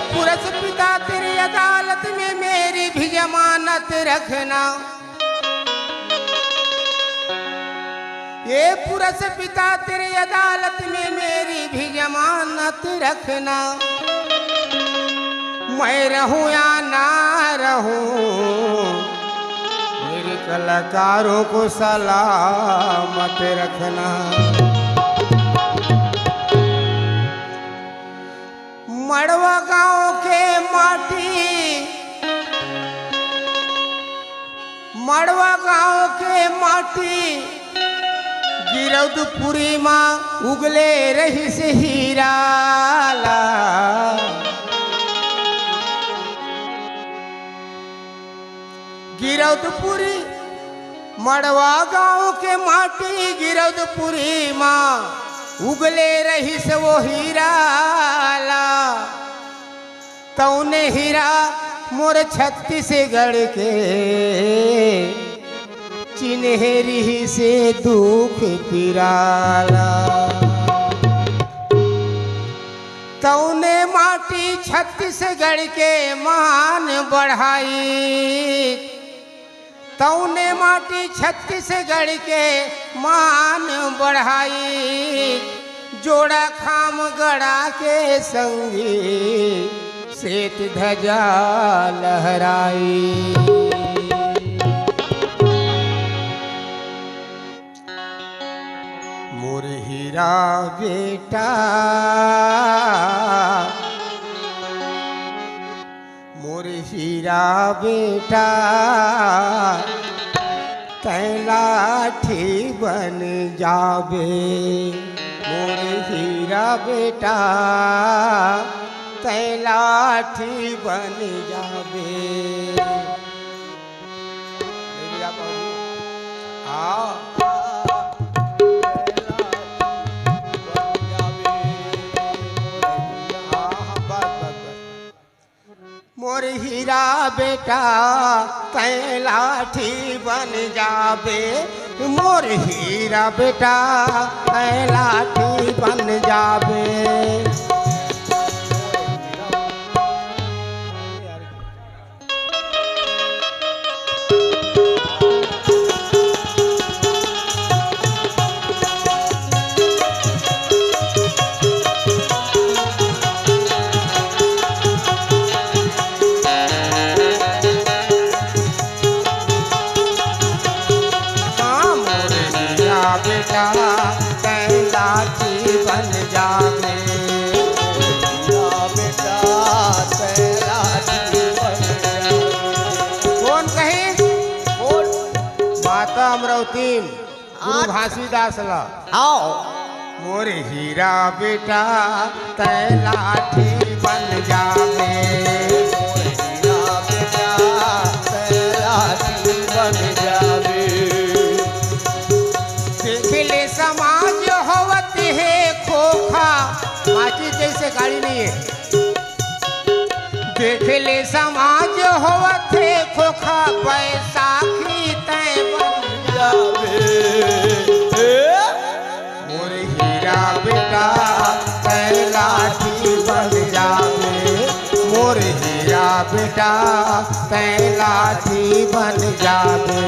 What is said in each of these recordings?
पुरस पिता तेरी अदालत में मेरी भी जमानत रखना। ये पुरस पिता तेरी अदालत में मेरी भी जमानत रखना। मैं रहूं या ना रहूं मेरे कलाकारों को सलामत रखना। मड़वा गांव के माटी, मड़वा गांव के माटी गिरौदपुरी माँ उगले रही से हीराला। गिरौदपुरी मड़वा गांव के माटी गिरौदपुरी माँ उगले रही से वो हीराला। तौने हीरा मोर छत्तीसगढ़ के चिन्हेरी से दुख पिराला। तौने माटी छत्तीसगढ़ के मान बढ़ाई। तौने माटी छत्तीसगढ़ के मान बढ़ाई। जोड़ा खाम गड़ा के संगी श्वेत ध्वजा लहराई। मोर हीरा बेटा, मोर हीरा बेटा कैलाठी बन जावे। मोर हीरा बेटा कैलाठी बन जावे। मोर हीरा बेटा कैलाठी बन जावे। मोर हीरा बेटा कैलाठी बन जावे। बेटा कैलाठी बन जावे। बेटा कैलाठी बन जावे। कौन कहे? कौन? माता अमरावती गुरु घासीदास ला। आओ मोर हीरा बेटा कैलाठी बन जावे। हीरा बेटा कैलाठी बन जावे। देखले समाज होवत है खोखा, माची जैसे गाड़ी नहीं है। देखले समाज होवत है खोखा, बैसाखी तय बन जावे। मोर हीरा बेटा कैलाठी बन जावे। मोर हीरा बेटा कैलाठी बन जावे।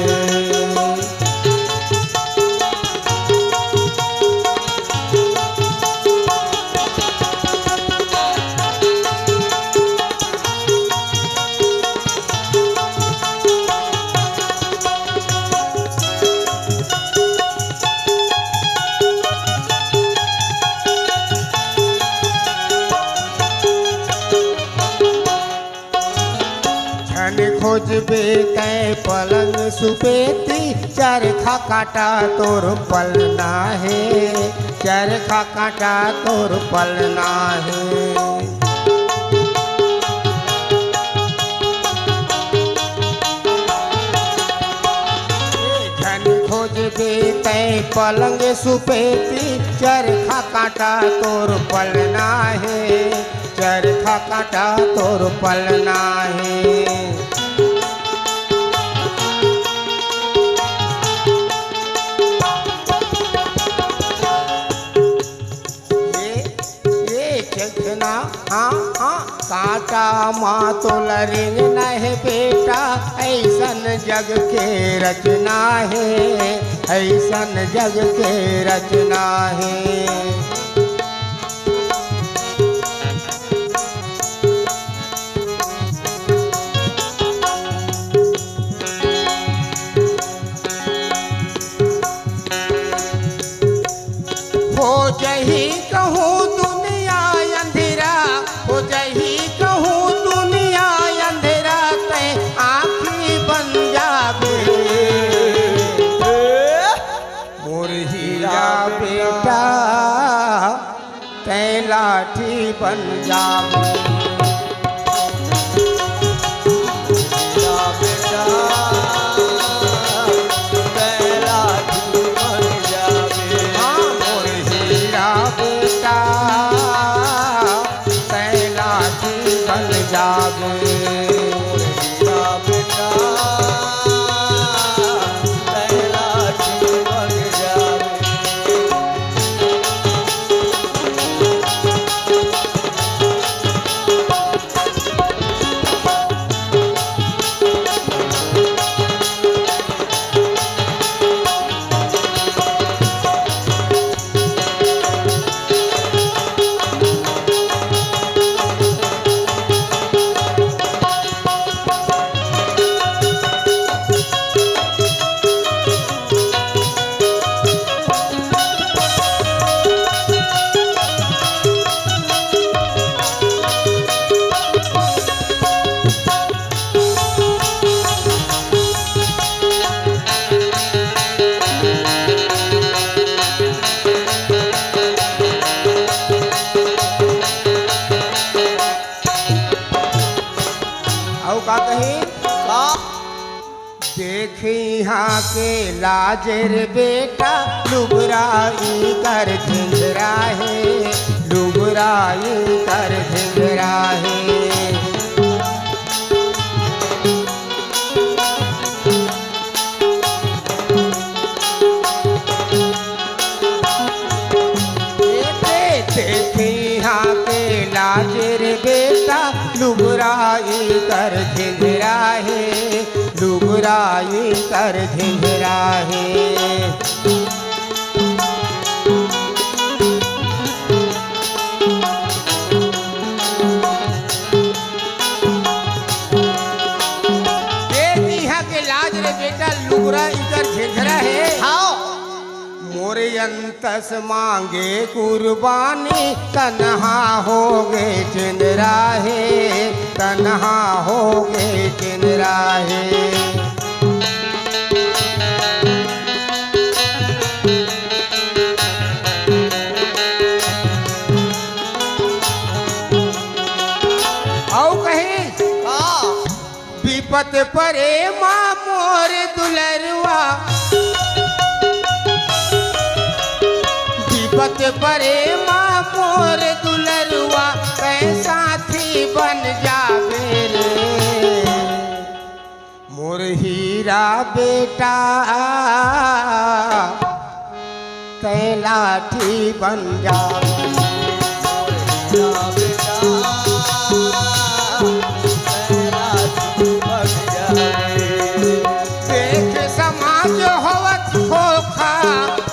खोजबे तय पलंग सुपेती, चरखा काटा तोर पलना है। चरखा काटा तोर पलना है। धन खोज बेतै पलंग सुपेती चरखा काटा तोर पलना है, चरखा काटा तोर पलना है। चखना हाँ हाँ काटा माँ तो लरेंग न है बेटा, ऐसन जग के रचना है, ऐसन जग के रचना है। हो जही कहूँ दुनिया अंधेरा, हो जही कहूँ दुनिया अंधेरा, ते आँखी बन जाबे मोर हीरा बेटा, ते लाठी बन जाबे। का कहीं देख यहाँ के लाजर बेटा, लुबराई कर झिंझरा है, लुबराई कर झिंझरा है। यहाँ के लाजर बेटा, लुबराई कर झिंझरा है, लुबराई कर झिंझरा है। यहाँ के लाजर बेटा, लुबराई कर झिंझरा है। मोरे अंतस मांगे कुर्बानी, तन्हा हो गए चिंदरा है, तन्हा हो गए चिंदरा है। आओ कहीं विपत परे माँ मोर दुलरुआ, विपत परे माँ मोर दुलरुआ, कैसा थी बन जावे रे मोर हीरा बेटा, कै लाठी बन जावे। देख समाज होवत खोखा,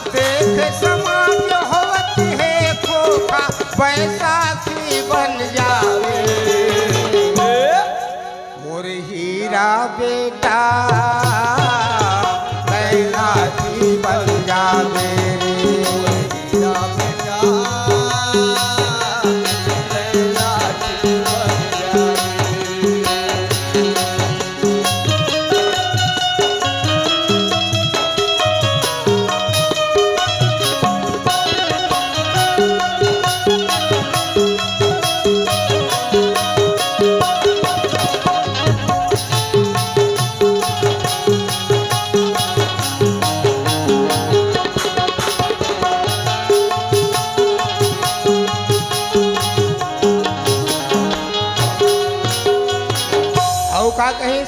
देख समाज होवत है खोखा, बैसाखी बन जावे मोर हीरा बेटा, कैलाशी बन जावे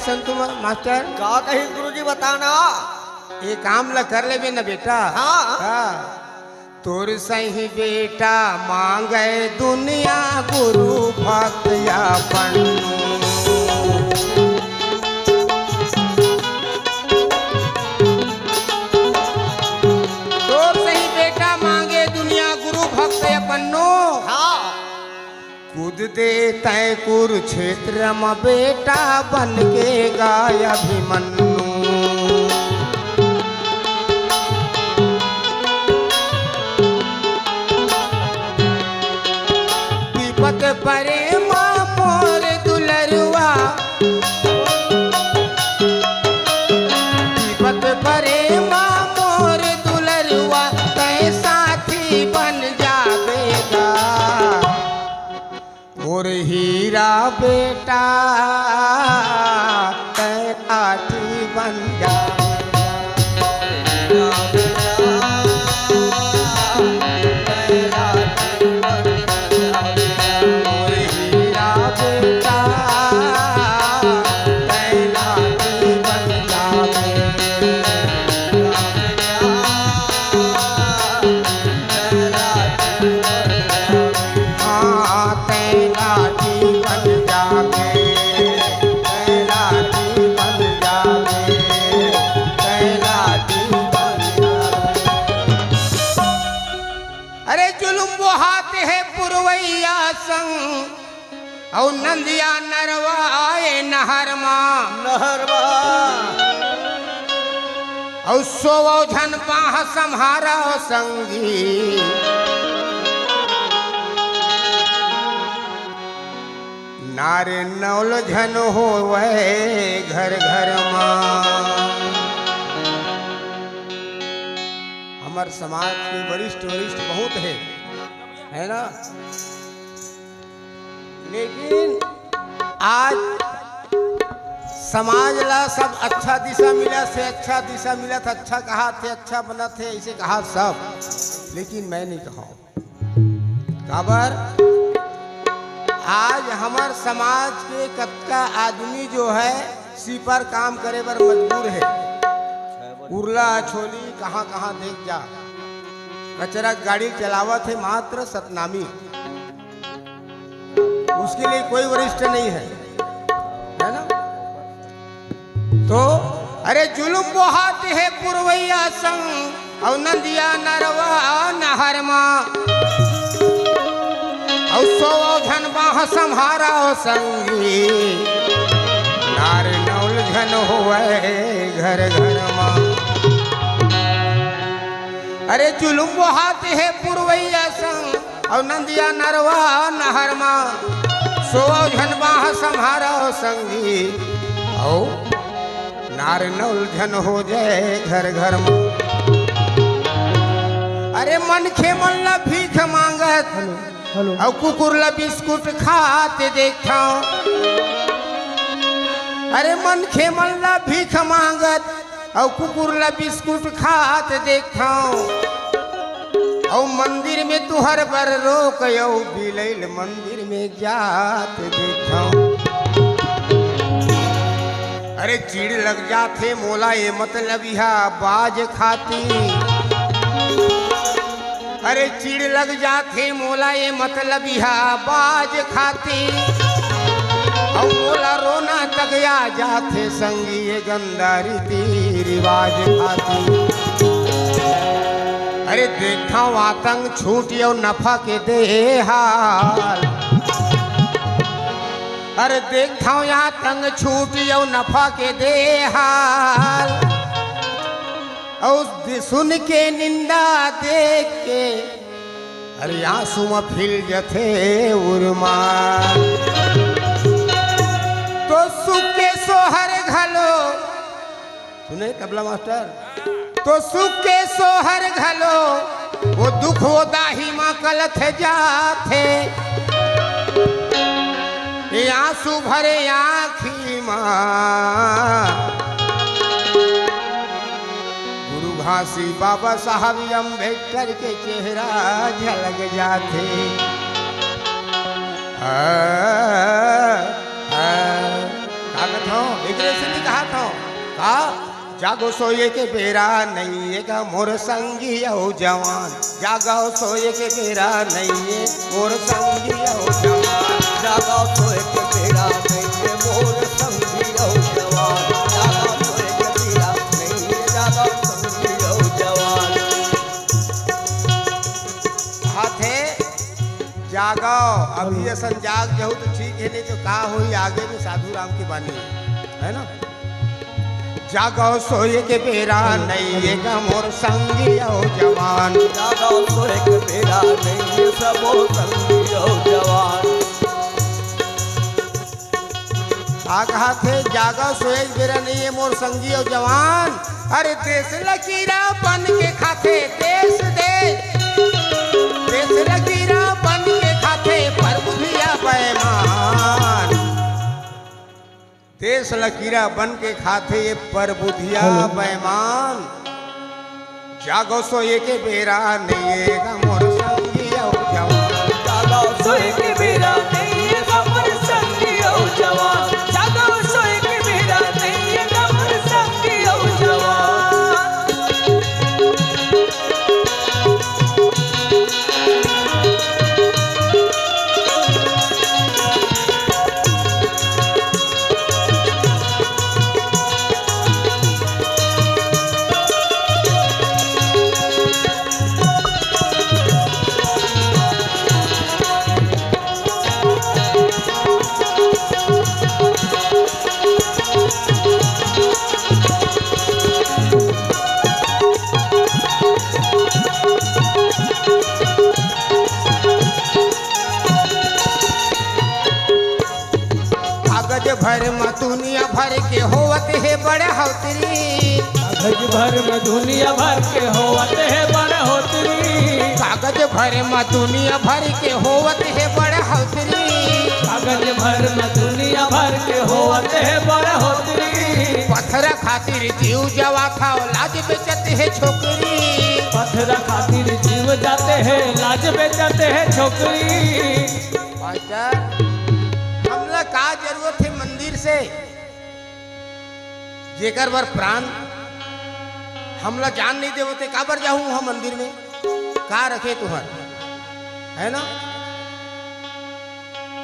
कैसन तुम मास्टर? का कही गुरुजी बताना। ये काम ला कर ले ना बेटा। हाँ। तोर सही बेटा मांगे दुनिया गुरु भक्त अपन। कूद दे तय कुरुक्षेत्र में बेटा बन के गाय अभिमन्यु। विपत परे माँ मोर दुलरुआ, विपत परे माँ मोर दुलरुआ, तय साथी बन जावेगा मोर हीरा बेटा, तय आठी बन जा। मोर हीरा बेटा, तय लाठी बन जावे। हाँ तय लाठी बन जावे, तय लाठी बन जावे, तय लाठी बन जावे। अरे जुलुम वो हाथ है पुरवैया संग, और नंदिया नरवा आए नहर माँ। नहरवा और सोवो झन बाह संहारा संगी। नारे नौल झन होवे घर घर माँ। हमार समाज के वरिष्ठ वरिष्ठ बहुत है ना, लेकिन आज समाज ला सब अच्छा दिशा मिला से अच्छा दिशा मिला था, अच्छा कहा थे, अच्छा बना थे, ऐसे कहा सब, लेकिन मैं नहीं कहा। काबर आज हमार समाज के कतका आदमी जो है सी पर काम करे पर मजबूर है। उर्ला छोली कहाँ कहाँ देख जा, कचरा गाड़ी चलावत है मात्र सतनामी, उसके लिए कोई वरिष्ठ नहीं है ना। तो अरे जुलुम वो हाथ है पुरवैया संग, और नंदिया नरवा नहर माँ। और सो झन बाह संहारा संगी, नार नौल झन होवे घर घर माँ। अरे जुलुम वो हाथ है पुरवैया संग, और नंदिया नरवा नहर माँ। सो झन बाह संहारा संगी, और नार नौल झन हो जाए घर घर माँ। अरे मन खे मन ला भीख मांगत, और कुकुर ला बिस्कुट खाते देखा। अरे मन खे मन ला भीख मांगत, और कुकुर ला बिस्कुट खाते देखा। और मंदिर में तुहर बर रोक, बिलैल मंदिर में जात देखा। अरे चिड़ लग जाते मोला ये मतलब यह बाज खाती। अरे चिड़ लग जाते मोला ये मतलब यह बाज खाती। और मोला रोना तक आ जाते संगी ये गंदा रीति रिवाज खाती। अरे देखा आतंक छूटियो नफा के दे हाल। अरे देखा आतंक छूटियो नफा के दे हाल। और सुन के निंदा देख के अरे आंसू में फिल जथे उर्माल। तो सुख के सोहर घलो, सुने तबला मास्टर, तो सुख के सोहर घलो, वो दुख वो दाही माँ कलथ जाथे। ये आंसू भरे आँखी माँ गुरु घासी बाबा साहब अम्बेडकर के चेहरा झलक जाते। ताकत हो एक से नहीं कहा था का जागो सोए के बेरा नहीं है का मोर संगी हो जवान जागो सोए के बेरा नहीं है मोर संगी हो जवान जागो सोए के बेरा नहीं है मोर संगी हो जवान जागो सोए के बेरा नहीं है जागो संगी हो जवान हाथे जागो अभी असन जाग जाओ तो ठीक है नहीं तो का हुई आगे में साधु राम की बानी है ना जागो सोए के बेरा नहीं है का मोर संगी हो जवान जागो सोए के बेरा नहीं है सबो संगी हो जवान आ कहा थे जागो सोए के बेरा नहीं है मोर संगी हो जवान अरे देश लकीरा बन के खाते देश लकीरा बन के खाते पर बुधिया बेईमान देश लकीरा बन के खाते ये पर बुधिया बेईमान जागो सोए के बेरा नहीं है का मोर संगी हो जवान जागो सोए के बेरा नहीं है का मोर संगी हो जवान जागो सोए के बेरा नहीं है का मोर संगी हो जवान भर में दुनिया भर के होवत है बड़े हौतरी कागज भर में दुनिया भर के होवत है बड़ होतरी कागज भर में दुनिया भर के होवत है बड़े हौतरी कागज भर में दुनिया भर के होवत है बड़ होतरी पत्थर खातिर जीव जवा था लाज बेचत है छोकरी पत्थर खातिर जीव जाते हैं लाज बेचते हैं छोकरी मास्टर हमला का जरूरत है मंदिर से जेकर बर प्राण हमला जान नहीं देवते काबर जाऊं हम मंदिर में का रखे तुहर है ना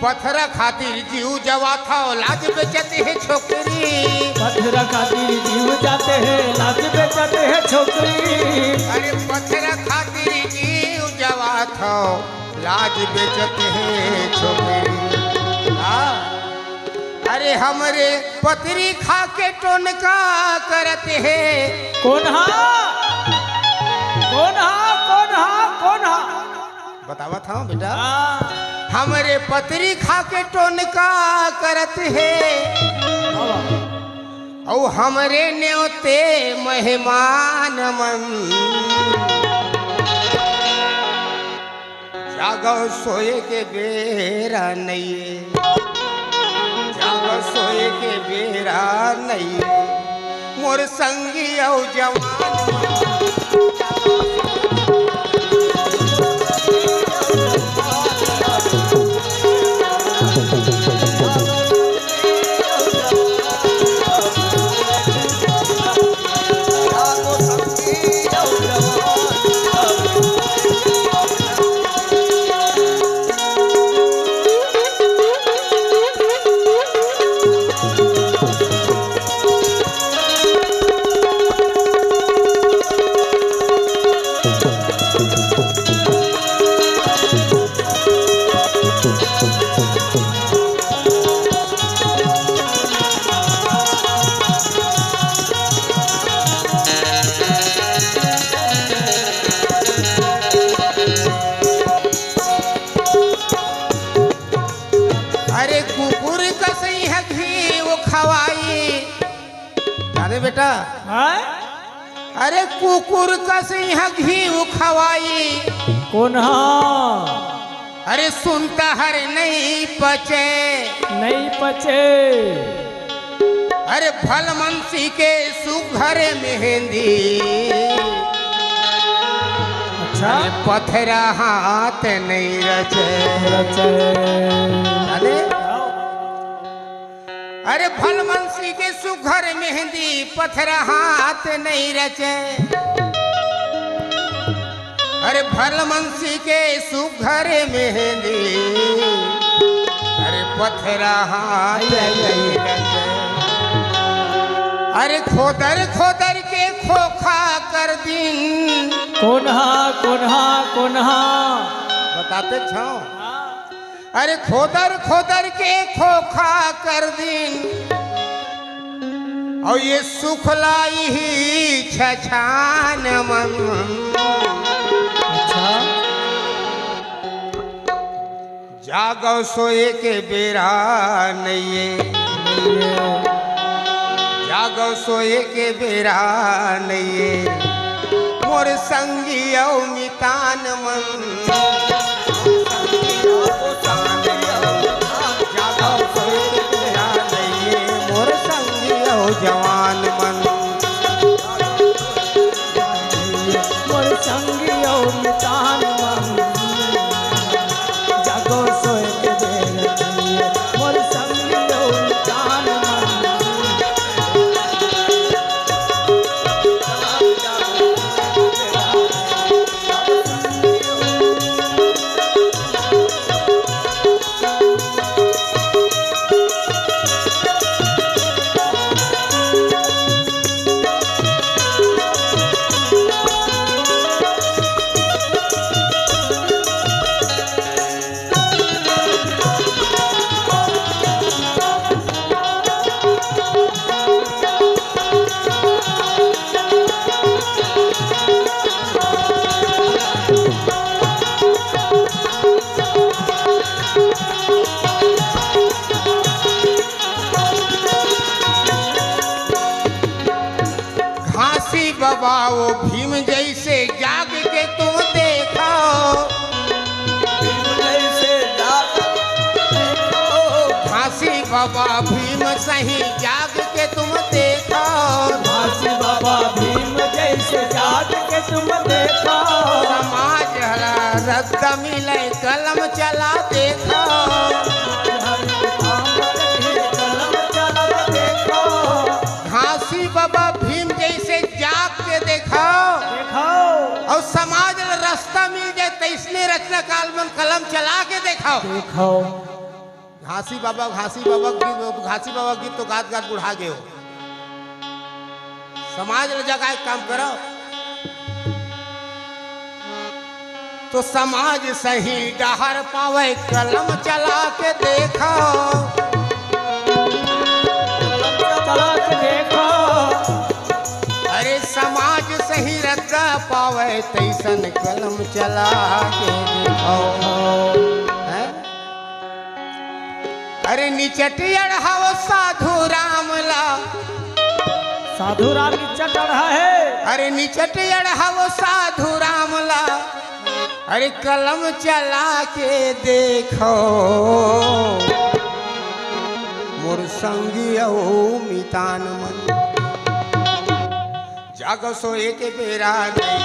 पत्थर खातिर जीव जवा था लाज बेचते है छोकरी पत्थर खातिर जीव जाते हैं लाज बेचते हैं छोकरी अरे पत्थर खातिर जीव जवा था लाज बेचते हैं छोकरी अरे हमरे पतरी खा के टोनका करते हैं कौन हा कौन हा कौन हा कौन हा बतावा था बेटा हमरे पतरी खा के टोनका करते हैं और हमरे न्योते मेहमान मन जागो सोए के बेरा नहीं जागो सोए के बेरा नहीं मोर संगी औ जवान बेटा अरे कुकुर कसे यहाँ घी खवाई कौन हा अरे सुनता हर नहीं पचे नहीं पचे अरे भल मनसी के सुघर मेहंदी अच्छा पथरा हाथ नहीं रचे रचे अरे अरे भलमंसी के सुघर मेहंदी पत्थर हाथ नहीं रचे। अरे भलमंसी के सुघर मेहंदी अरे पत्थर हाथ नहीं रचे। अरे खोदर खोदर के खोखा कर दिन कोन्हा कोन्हा कोन्हा बताते छो। अरे खोदर खोदर के खोखा कर दिन और ये सुखलाई ही छछान मन। अच्छा जागो सोए के बेरा नहीं जागो सोए के बेरा नहीं मोर संगी औ मितान मन। जवान मन मोर संगी और मितान मन जागो सोए के बेर मोर संगी और मितान मन। बाबा वो भीम जैसे जाग के तुम देखो। भीम जैसे जाग देखो। घासी बाबा भीम सही जाग के तुम देखो। घासी बाबा भीम जैसे जाग के तुम देखो। समाज हरा रद्द मिले कलम चला देखो। घासी बाबा भीम जैसे जाग के देखो और समाज रास्ता मिल जाए तो इसलिए रचना काल में कलम चला के देखो। घासी बाबा गीत तो गात गात बुढ़ा गए हो। समाज जगह एक काम करो तो समाज सही डहर पावे कलम चला के देखो। चला के देखो अरे समाज सही रद्दा पावे तैसन कलम चला के देखो। हैं? अरे निचट अढ़ाव साधु रामला। साधु राम की चट है। अरे निचट अढ़ाव साधु रामला। अरे कलम चला के देखो मोर संगी औ मितान मन। जागो सोए के बेरा नहीं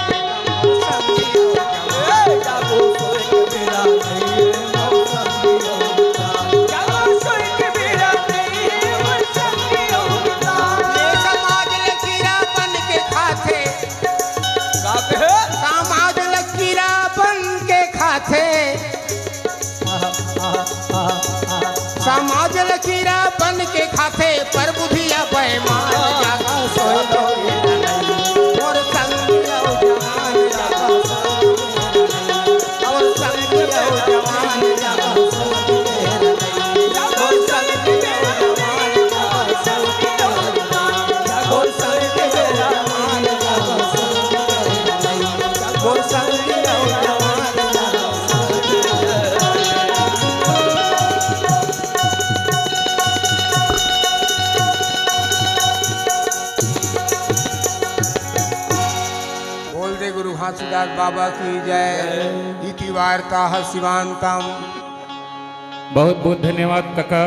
मोर संगी औ जवान। जागो सोए के बेरा नहीं मोर संगी औ मितान। जागो सोए के बेरा नहीं मोर संगी और मितान। ये समाज लकीरा बन के खाते। गाते समाज लकीरा बन के खाते। समाज लकीरा बन के खाते पर बुधिया बेईमान। जागो सोए के बेरा नहीं मोर संगी औ जवान। जागो सोए के बेरा नहीं और संगी औ जवान। जागो सोए के बेरा नहीं मोर संगी औ जवान। जागो सोए के बेरा नहीं जागो सोए के बेरा नहीं जागो सोए के बेरा नहीं जागो संगी औ जवान। जागो सोए के बेरा बोल दे गुरु घासीदास बाबा की जय। इति वार्ता शिवांतम। बहुत बहुत धन्यवाद काका।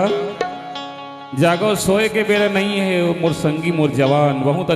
जागो सोए के बेरा नहीं है मोर संगी मोर जवान बहुत